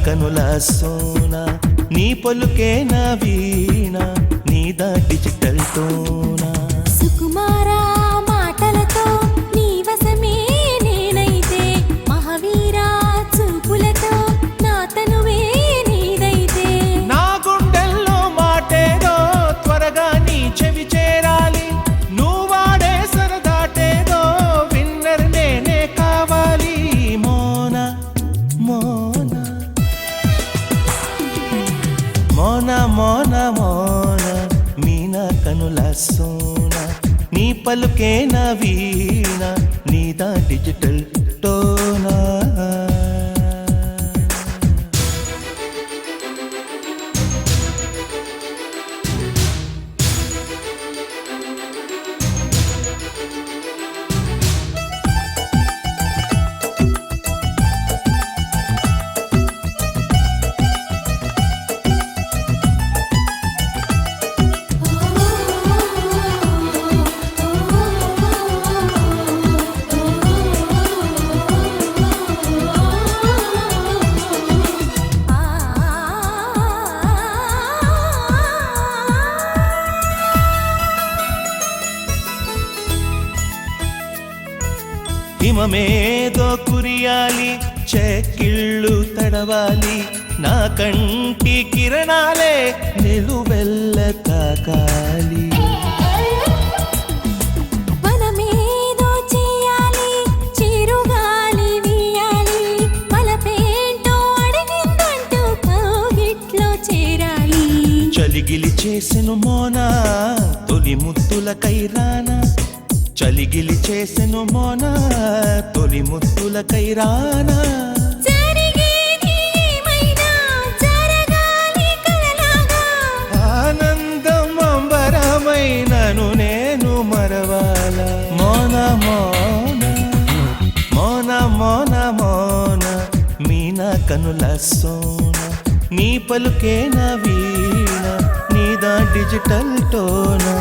కనుల సోన నీ పలుకే నా వీణ నీదా డిజిటల్ టోనా సుకుమారా మాటలతో నీ వశమే నేనైతే మహావీరా చూపులతో నా తనువే నీదైతే నా గుండెల్లో మాటేదో త్వరగా నీ చెవి చేరాలి నువ్వాడే సరదాటేదో విన్నర్ నేనే కావాలి మోనా మోనా మోనా మోనా మోనా మీనా కనుల సోన నీ పలుకే నా వీణ నీదా డిజిటల్ టోనా హిమమేదో కురియాలి చెక్కిళ్ళు తడవాలి నా కంటి కిరణాలే నిలువెల్ల తాకాలి మనమేదో చేయాలి చిరుగాలి వీయాలి మలపేంటో అడిగిందంటూ కౌగిట్లో చేరాలి చలిగిలి చేసెను మోనా తొలి ముద్దుల కైరానా చలిగిలి చేసెను మోనా తొలి ముద్దుల కైరానా జరిగేది ఏమైనా జరగాలి కలలాగా ఆనందం అంబరమైనను నేను మరవాల మోనా మోనా మోనా మోనా మోనా మీనా కనుల సోన నీ పలుకే నా వీణ నీదా డిజిటల్ టోనా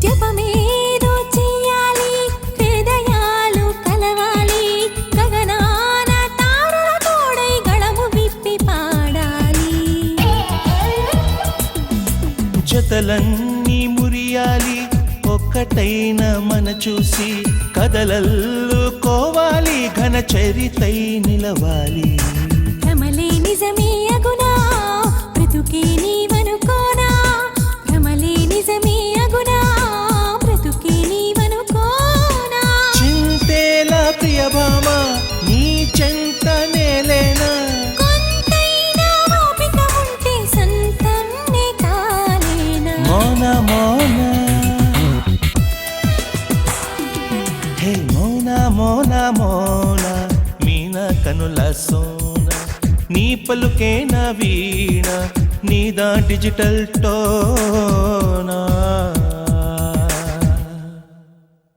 జపమేదో చేయాలి హృదయాలు కలవాలి గగనాన తారల తోడై గళము విప్పి పాడాలి జతలన్నీ మురియాలి ఒక్కటైన మన చూసి కదలల్లుకోవాలి ఘన చరితై నిలవాలి భ్రమలే నిజమే అగునా బ్రతుకే నీవనుకోనా భ్రమలే నిజమే అగునా బ్రతుకే నీవనుకోనా చింతేల ప్రియభామ నీ చెంత నేలేనా కొంతైనా ఓపిక ఉంటే సంతంనే కాలేనా మోనా మోనా హే మోనా మోనా మోనా మీనా కనుల సోన నీ పలుకే నా వీణ నీదా డిజిటల్ టోనా